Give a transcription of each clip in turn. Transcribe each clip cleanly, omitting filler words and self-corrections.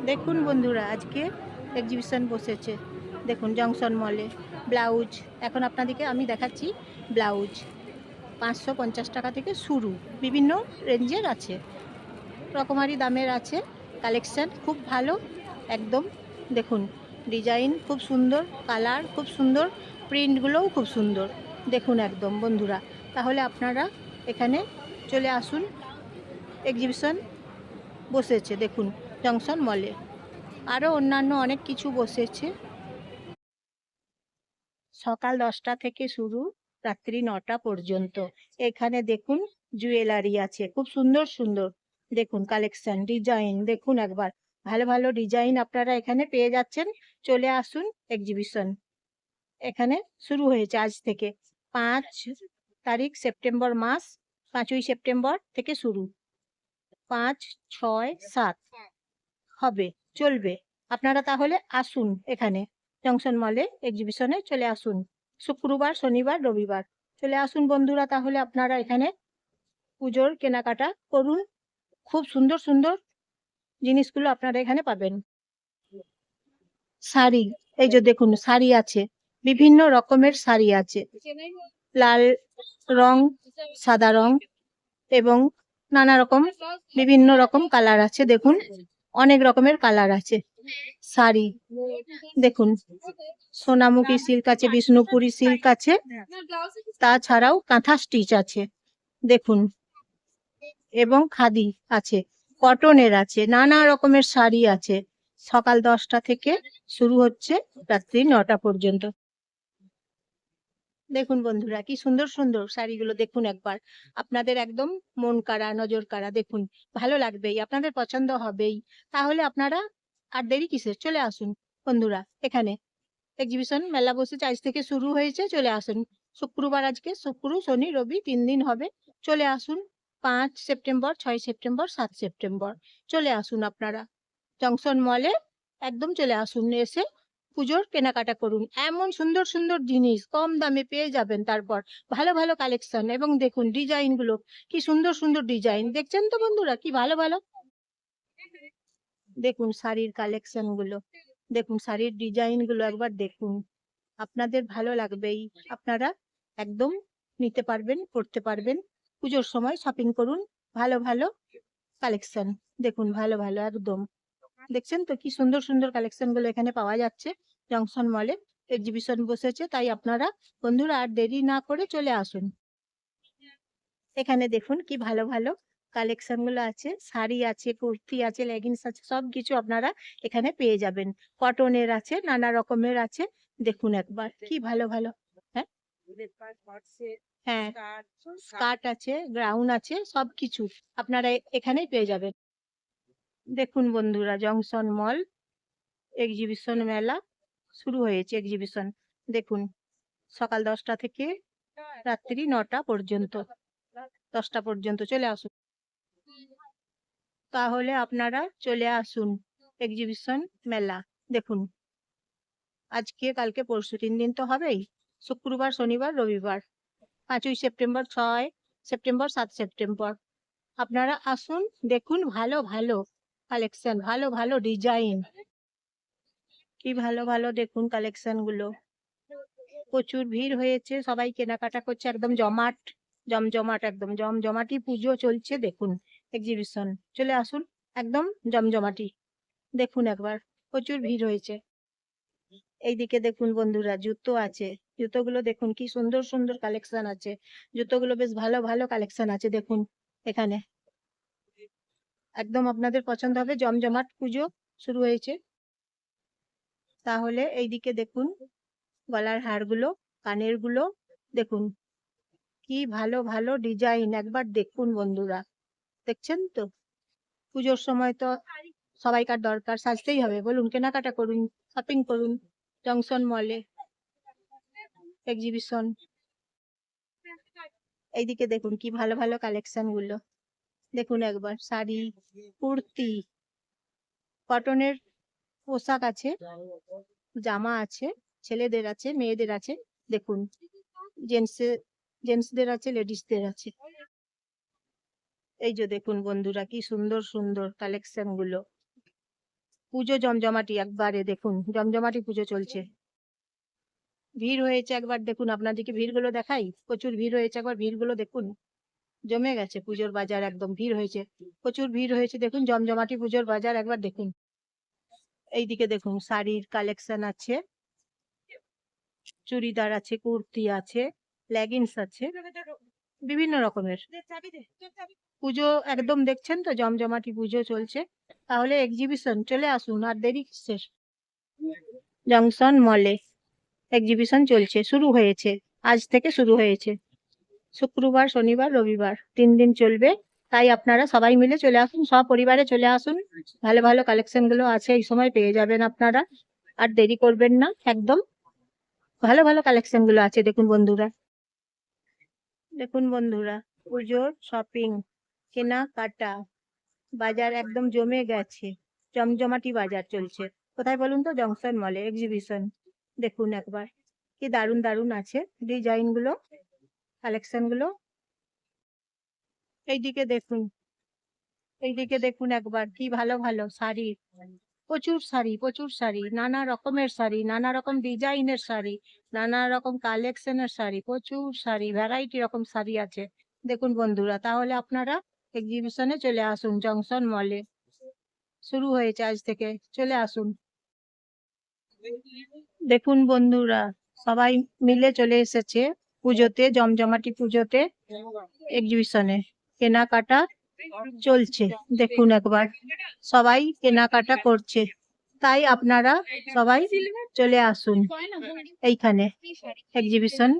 দেখুন বন্ধুরা, আজকে এক্সিবিশন বসেছে। দেখুন জংশন মলে ব্লাউজ, এখন আপনাদেরকে আমি দেখাচ্ছি ব্লাউজ 550 টাকা থেকে শুরু, বিভিন্ন রেঞ্জের আছে, রকমারি দামের আছে। কালেকশন খুব ভালো একদম। দেখুন ডিজাইন খুব সুন্দর, কালার খুব সুন্দর, প্রিন্টগুলোও খুব সুন্দর। দেখুন একদম বন্ধুরা, তাহলে আপনারা এখানে চলে আসুন। এক্সিবিশন বসেছে দেখুন জংশন মলে, আরও অন্যান্য অনেক কিছু বসেছে। সকাল 10টা থেকে শুরু, রাত্রি 9টা পর্যন্ত। এখানে দেখুন জুয়েলারি আছে, খুব সুন্দর সুন্দর। দেখুন কালেকশন, ডিজাইন দেখুন একবার, ভালো ভালো ডিজাইন আপনারা এখানে পেয়ে যাচ্ছেন। চলে আসুন এক্সিবিশন। এখানে শুরু হয়েছে আজ থেকে, 5 তারিখ সেপ্টেম্বর মাস, 5ই সেপ্টেম্বর থেকে শুরু, 5, 6, 7 হবে, চলবে। আপনারা তাহলে আসুন এখানে জংশন মলে এক্সিবিশনে চলে আসুন। শুক্রবার, শনিবার, রবিবার চলে আসুন বন্ধুরা, তাহলে আপনারা এখানে পুজোর কেনাকাটা করুন। খুব সুন্দর সুন্দর জিনিসগুলো আপনারা এখানে পাবেন। শাড়ি, এই যে দেখুন শাড়ি আছে, বিভিন্ন রকমের শাড়ি আছে, লাল রং, সাদা রং এবং নানা রকম বিভিন্ন রকম কালার আছে। দেখুন অনেক রকমের কালার আছে শাড়ি। দেখুন সোনামুখী সিল্ক আছে, বিষ্ণুপুরি সিল্ক আছে, তাছাড়াও কাঁথা স্টিচ আছে দেখুন, এবং খাদি আছে, কটনের আছে, নানা রকমের শাড়ি আছে। সকাল 10টা থেকে শুরু হচ্ছে, রাত্রি 9টা পর্যন্ত। দেখুন বন্ধুরা কি সুন্দর সুন্দর শাড়িগুলো, দেখুন একবার, আপনাদের একদম মন কাড়া, নজর কাড়া। দেখুন ভালো লাগবেই, আপনাদের পছন্দ হবেই। তাহলে আপনারা আর দেরি কিসের, চলে আসুন বন্ধুরা এখানে। এক্সিবিশন মেলা বসেছে, আজ থেকে শুরু হয়েছে, চলে আসুন। শুক্রবার, আজকে শুক্র শনি রবি 3 দিন হবে। চলে আসুন 5 সেপ্টেম্বর, 6 সেপ্টেম্বর, 7 সেপ্টেম্বর চলে আসুন আপনারা জংশন মলে। একদম চলে আসুন, এসে পুজোর কেনাকাটা করুন। এমন সুন্দর সুন্দর জিনিস কম দামে পেয়ে যাবেন। তারপর ভালো ভালো কালেকশন, এবং দেখুন ডিজাইন গুলো কি সুন্দর সুন্দর ডিজাইন, দেখছেন তো বন্ধুরা কি ভালো ভালো। দেখুন শাড়ির কালেকশন গুলো, দেখুন শাড়ির ডিজাইন গুলো একবার দেখুন, আপনাদের ভালো লাগবেই। আপনারা একদম নিতে পারবেন, পড়তে পারবেন। পুজোর সময় শপিং করুন, ভালো ভালো কালেকশন দেখুন, ভালো ভালো একদম। দেখছেন তো কি সুন্দর সুন্দর কালেকশন গুলো এখানে পাওয়া যাচ্ছে জংশন মলে। এক্সিবিশন বসেছে, তাই আপনারা বন্ধুরা আর দেরি না করে চলে আসুন। এখানে দেখুন কি ভালো ভালো কালেকশন গুলো আছে, শাড়ি আছে, কুর্তি আছে, লেগিংস আছে, সবকিছু আপনারা এখানে পেয়ে যাবেন। কটনের আছে, নানা রকমের আছে, দেখুন একবার কি ভালো ভালো। হ্যাঁ হ্যাঁ, স্কার্ট আছে, গ্রাউন আছে, সবকিছু আপনারা এখানেই পেয়ে যাবেন। দেখুন বন্ধুরা জংশন মল এক্সিবিশন মেলা শুরু হয়েছে। এক্সিবিশন দেখুন সকাল 10টা থেকে রাত্রি 9টা পর্যন্ত, 10টা পর্যন্ত চলে আসুন। তাহলে আপনারা চলে আসুন এক্সিবিশন মেলা। দেখুন আজকে কালকে পরশু 3 দিন তো হবেই, শুক্রবার শনিবার রবিবার, 5ই সেপ্টেম্বর, 6 সেপ্টেম্বর, 7 সেপ্টেম্বর আপনারা আসুন। দেখুন ভালো ভালো কালেকশন, ভালো ভালো ডিজাইন, কি ভালো ভালো দেখুন কালেকশন গুলো। প্রচুর ভিড় হয়েছে, সবাই কেনাকাটা করছে, একদম জমাট জমজমাট, একদম জমজমাটি পুজো চলছে। দেখুন এক্সিবিশন, চলে আসুন একদম জমজমাটি। দেখুন একবার প্রচুর ভিড় হয়েছে। এইদিকে দেখুন বন্ধুরা জুতো আছে, জুতোগুলো দেখুন কি সুন্দর সুন্দর কালেকশন আছে, জুতোগুলো বেশ ভালো ভালো কালেকশন আছে। দেখুন এখানে একদম আপনাদের পছন্দ হবে, জমজমাট পুজো শুরু হয়েছে। তাহলে এইদিকে দেখুন গলার হারগুলো, কানের গুলো দেখুন কি ভালো ভালো ডিজাইন, একবার দেখুন বন্ধুরা। দেখছেন তো পুজোর সময় তো সবাইকার দরকার, সাজতেই হবে, বলুন কেনাকাটা করুন, শপিং করুন জংশন মলে এক্সিবিশন। এইদিকে দেখুন কি ভালো ভালো কালেকশন গুলো, দেখুন একবার শাড়ি, কুর্তি, কটনের পোশাক আছে, জামা আছে, ছেলেদের আছে, মেয়েদের আছে। দেখুন জেন্টসদের আছে, লেডিসদের আছে। এই যে দেখুন বন্ধুরা কি সুন্দর সুন্দর কালেকশন গুলো, পুজো জমজমাটি একবারে দেখুন, জমজমাটি পুজো চলছে। ভিড় হয়েছে একবার দেখুন, আপনাদেরকে ভিড়গুলো দেখাই। প্রচুর ভিড় হয়েছে, একবার ভিড়গুলো দেখুন। জমে গেছে পুজোর বাজার, একদম ভিড় হয়েছে, প্রচুর ভিড় হয়েছে। দেখুন জমজমাটি পুজোর বাজার একবার দেখুন। এইদিকে দেখুন শাড়ির কালেকশন আছে, চুড়িদার আছে, কুর্তি আছে, লেগিংস আছে, বিভিন্ন রকমের পুজো একদম দেখছেন তো, জমজমাটি পুজো চলছে। তাহলে এক্সিবিশন চলে আসুন, আর দেরি কিসের? জংশন মলে এক্সিবিশন চলছে, শুরু হয়েছে, আজ থেকে শুরু হয়েছে। শুক্রবার, শনিবার, রবিবার 3 দিন চলবে। তাই আপনারা সবাই মিলে চলে আসুন, সপরিবারে চলে আসুন। ভালো ভালো কালেকশন গুলো আছে, এই সময় পেয়ে যাবেন আপনারা। আর দেরি করবেন না, একদম ভালো ভালো কালেকশন গুলো আছে। দেখুন বন্ধুরা, দেখুন বন্ধুরা, পুজোর শপিং, কেনাকাটা, বাজার একদম জমে গেছে, জমজমাটি বাজার চলছে। কোথায় বলুন তো? জংশন মলে এক্সিবিশন। দেখুন একবার কি দারুণ দারুণ আছে ডিজাইন গুলো, কালেকশন গুলো। এইদিকে দেখুন, এইদিকে দেখুন একবার কি ভালো ভালো শাড়ি, প্রচুর শাড়ি, প্রচুর শাড়ি, নানা রকমের শাড়ি, নানা রকম ডিজাইনের শাড়ি, নানা রকম কালেকশনের শাড়ি, প্রচুর শাড়ি, ভ্যারাইটি রকম শাড়ি আছে। দেখুন বন্ধুরা, তাহলে আপনারা এক্সিবিশনে চলে আসুন, জংশন মলে শুরু হয়েছে আজ থেকে, চলে আসুন। দেখুন বন্ধুরা, সবাই মিলে চলে এসেছে পুজোতে, জমজমাটি পুজোতে, এক্সিবিশনে কেনাকাটা চলছে। দেখুন একবার সবাই কেনাকাটা করছে, তাই আপনারা সবাই চলে আসুন। এইখানে এক্সিবিশন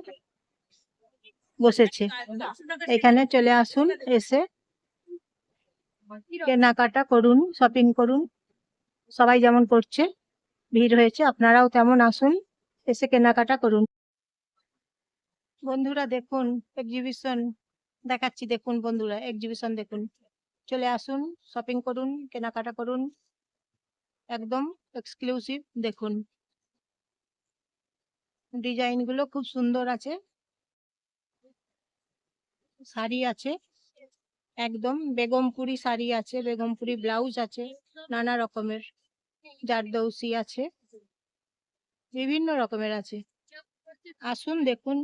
বসেছে, এখানে চলে আসুন, এসে কেনাকাটা করুন, শপিং করুন। সবাই যেমন করছে, ভিড় হয়েছে, আপনারাও তেমন আসুন, এসে কেনাকাটা করুন। বন্ধুরা দেখুন এক্সিবিশন দেখাচ্ছি, দেখুন বন্ধুরা এক্সিবিশন দেখুন, চলে আসুন, শপিং করুন, কেনাকাটা করুন, একদম এক্সক্লুসিভ। দেখুন ডিজাইন গুলো খুব সুন্দর আছে, শাড়ি আছে, একদম বেগমপুরি শাড়ি আছে, বেগমপুরি ব্লাউজ আছে, নানা রকমের জারদৌসি আছে, বিভিন্ন রকমের আছে। আসুন দেখুন,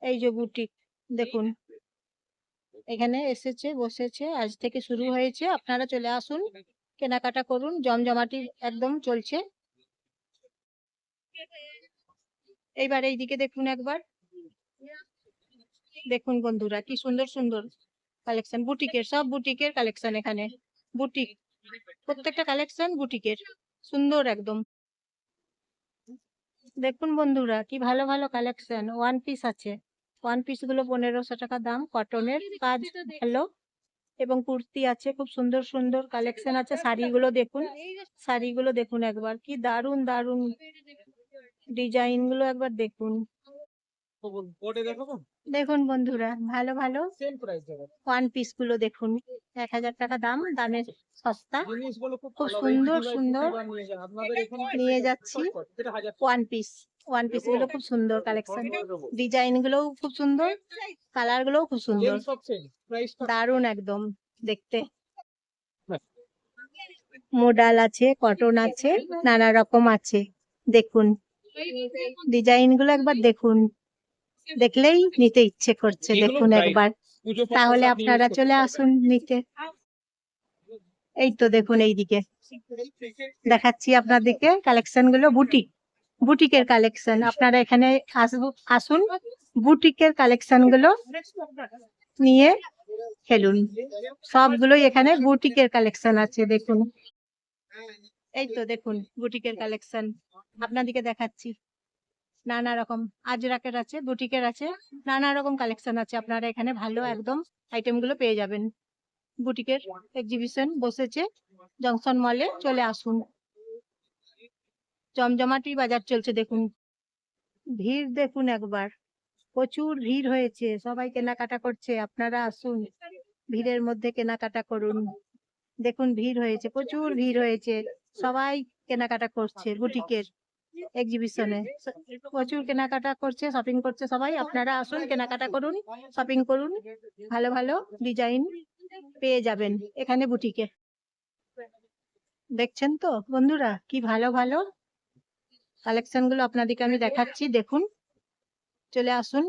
এই যে বুটিক দেখুন, এখানে এসেছে, বসেছে, আজ থেকে শুরু হয়েছে। আপনারা চলে আসুন, কেনাকাটা করুন, জমজমাটি একদম চলছে। এইবার এইদিকে দেখুন একবার, দেখুন বন্ধুরা কি সুন্দর সুন্দর কালেকশন, বুটিকের, সব বুটিকের কালেকশন এখানে। বুটিক, প্রত্যেকটা কালেকশন বুটিকের, সুন্দর একদম। দেখুন বন্ধুরা কি ভালো ভালো কালেকশন, ওয়ান পিস আছে, ওয়ান পিস গুলো 1500 টাকা দাম, কটনের কাজ ভালো, এবং কুর্তি আছে, খুব সুন্দর সুন্দর কালেকশন আছে। শাড়িগুলো দেখুন, শাড়িগুলো দেখুন একবার কি দারুণ দারুণ ডিজাইন গুলো, একবার দেখুন। দেখুন বন্ধুরা ভালো ভালো ওয়ান পিস গুলো দেখুন, 1000 টাকা দাম, দামে সস্তা, খুব সুন্দর সুন্দর নিয়ে যাচ্ছি। ওয়ান পিস, ওয়ান পিস গুলো খুব সুন্দর কালেকশন, ডিজাইন গুলোও খুব সুন্দর, কালার গুলোও খুব সুন্দর, দারুণ একদম দেখতে। মোডাল আছে, কটন আছে, নানা রকম আছে। দেখুন ডিজাইন গুলো একবার দেখুন, দেখলেই নিতে ইচ্ছে করছে। দেখুন একবার, তাহলে আপনারা চলে আসুন নিতে। এই তো দেখুন এইদিকে দেখাচ্ছি আপনাদেরকে কালেকশন গুলো, বুটিক, বুটিকের কালেকশন। আপনারা এখানে আসুন, বুটিকের কালেকশন গুলো নিয়ে খেলুন, সবগুলোই এখানে বুটিকের কালেকশন আছে। দেখুন এই তো দেখুন বুটিকের কালেকশন আপনাদেরকে দেখাচ্ছি, নানা রকম আজরাকের আছে, বুটিকের আছে, নানা রকম কালেকশন আছে। আপনারা এখানে ভালো একদম আইটেম গুলো পেয়ে যাবেন। বুটিকের এক্সিবিশন বসেছে জংশন মলে, চলে আসুন, জমজমাটি বাজার চলছে। দেখুন ভিড় দেখুন একবার, প্রচুর ভিড় হয়েছে, সবাই কেনাকাটা করছে। আপনারা আসুন, ভিড়ের মধ্যে কেনাকাটা করুন। দেখুন ভিড় হয়েছে, প্রচুর ভিড় হয়েছে, সবাই কেনাকাটা করছে বুটিকের এক্সিবিশনে, প্রচুর কেনাকাটা করছে, শপিং করছে সবাই। আপনারা আসুন, কেনাকাটা করুন, শপিং করুন, ভালো ভালো ডিজাইন পেয়ে যাবেন এখানে বুটিকে। দেখছেন তো বন্ধুরা, কি ভালো ভালো কালেকশন গুলো আপনাদেরকে আমি দেখাচ্ছি। দেখুন, চলে আসুন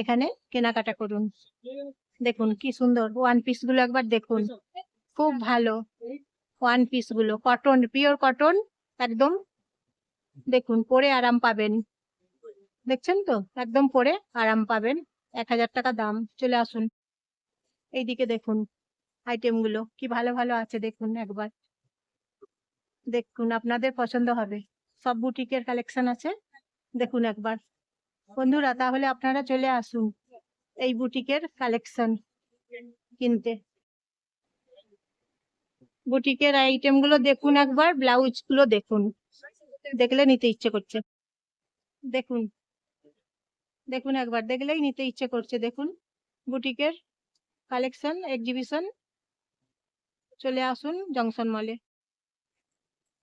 এখানে, কেনাকাটা করুন। দেখুন কি সুন্দর ওয়ান পিস গুলো, একবার দেখুন, খুব ভালো ওয়ান পিস গুলো, কটন, পিওর কটন একদম। দেখুন, পরে আরাম পাবেন। দেখছেন তো, একদম পরে আরাম পাবেন। 1000 টাকা দাম। চলে আসুন এইদিকে, দেখুন আইটেম গুলো কি ভালো ভালো আছে। দেখুন একবার, দেখুন আপনাদের পছন্দ হবে। সব বুটিকের কালেকশন আছে, দেখুন একবার বন্ধুরা। তাহলে আপনারা চলে আসুন এই বুটিকের কালেকশন কিনতে। বুটিকের আইটেম গুলো দেখুন একবার, ব্লাউজ গুলো দেখুন, দেখলে নিতে ইচ্ছে করছে। দেখুন, দেখুন একবার, দেখলেই নিতে ইচ্ছে করছে। দেখুন বুটিকের কালেকশন এক্সিবিশন, চলে আসুন জংশন মলে।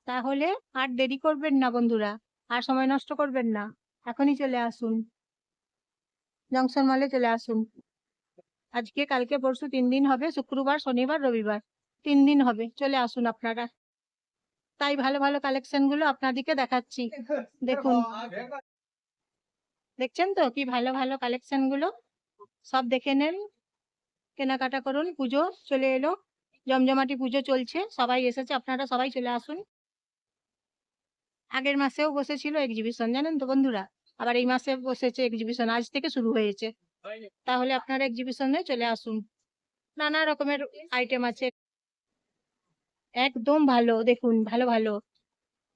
তাহলে আর দেরি করবেন না বন্ধুরা, আর সময় নষ্ট করবেন না, এখনই চলে আসুন জংশন মলে। চলে আসুন আজকে, কালকে, পরশু 3 দিন হবে, শুক্রবার, শনিবার, রবিবার, 3 দিন হবে। চলে আসুন আপনারা। তাই ভালো ভালো কালেকশন গুলো আপনাদেরকে দেখাচ্ছি। দেখুন, দেখছেন তো কি ভালো ভালো কালেকশন গুলো, সব দেখে নেন, কেনাকাটা করুন। পুজো চলে এলো, জমজমাটি পুজো চলছে, সবাই এসেছে, আপনারা সবাই চলে আসুন। আগের মাসেও বসেছিল এক্সিবিশন, জানেন তো বন্ধুরা, আবার এই মাসে বসেছে এক্সিবিশন, আজ থেকে শুরু হয়েছে। তাহলে আপনারা এক্সিবিশনে চলে আসুন, নানা রকমের আইটেম আছে, একদম ভালো। দেখুন ভালো ভালো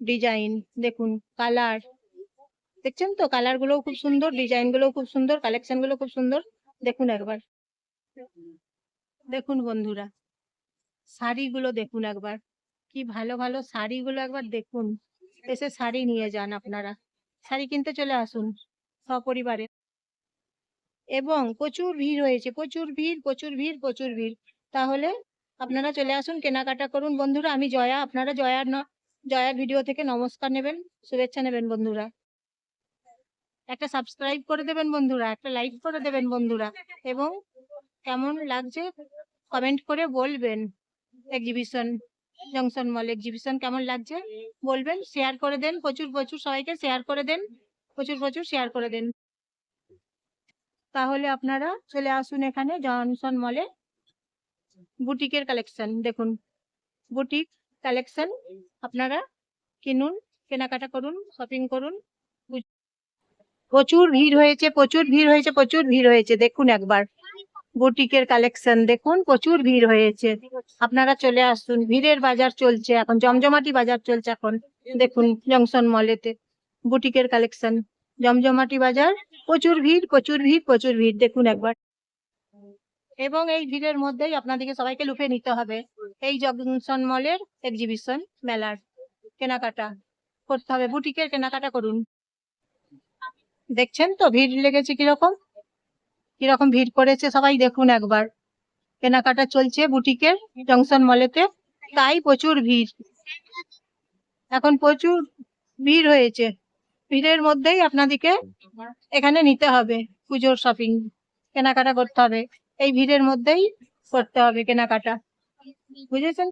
ডিজাইন, দেখুন কালার, দেখছেন তো কালার গুলোও খুব সুন্দর, ডিজাইন গুলোও খুব সুন্দর, কালেকশন গুলো খুব সুন্দর। দেখুন একবার, দেখুন বন্ধুরা শাড়িগুলো দেখুন একবার, কি ভালো ভালো শাড়িগুলো একবার দেখুন। এসে শাড়ি নিয়ে যান আপনারা, শাড়ি কিনতে চলে আসুন সপরিবারে। এবং প্রচুর ভিড় হয়েছে, প্রচুর ভিড়, প্রচুর ভিড়, প্রচুর ভিড়। তাহলে আপনারা চলে আসুন, কেনাকাটা করুন বন্ধুরা। আমি জয়া, আপনারা জয়ার ভিডিও থেকে নমস্কার নেবেন, শুভেচ্ছা নেবেন বন্ধুরা। একটা সাবস্ক্রাইব করে দেবেন বন্ধুরা, একটা লাইক করে দেবেন বন্ধুরা, এবং কেমন লাগছে কমেন্ট করে বলবেন। এক্সিবিশন, জংশন মল এক্সিবিশন কেমন লাগছে বলবেন। শেয়ার করে দেন, প্রচুর প্রচুর সবাইকে শেয়ার করে দেন, প্রচুর প্রচুর শেয়ার করে দেন। তাহলে আপনারা চলে আসুন এখানে জংশন মলে, বুটিকের কালেকশন দেখুন, বুটিক কালেকশন আপনারা কিনুন, কেনাকাটা করুন, শপিং করুন। প্রচুর ভিড় হয়েছে, প্রচুর ভিড় হয়েছে, প্রচুর ভিড় হয়েছে। দেখুন একবার বুটিকের কালেকশন দেখুন, প্রচুর ভিড় হয়েছে। আপনারা চলে আসুন, ভিড়ের বাজার চলছে এখন, জমজমাটি বাজার চলছে এখন। দেখুন জংশন মলেতে বুটিকের কালেকশন, জমজমাটি বাজার, প্রচুর ভিড়, প্রচুর ভিড়, প্রচুর ভিড়। দেখুন একবার, এবং এই ভিড়ের মধ্যেই আপনাদেরকে সবাইকে লুফে নিতে হবে এই জংশন মলের এক্সিবিশন মেলার কেনাকাটা করতে হবে, বুটিকের কেনাকাটা করুন। দেখছেন তো ভিড় লেগেছে কিরকম, কিরকম ভিড় করেছে সবাই। দেখুন একবার, কেনাকাটা চলছে বুটিকের জংশন মলেতে, তাই প্রচুর ভিড়, এখন প্রচুর ভিড় হয়েছে। ভিড়ের মধ্যেই আপনাদেরকে এখানে নিতে হবে, পুজোর শপিং কেনাকাটা করতে হবে, এই ভিড়ের মধ্যেই করতে হবে কেনাকাটা, বুঝেছেন।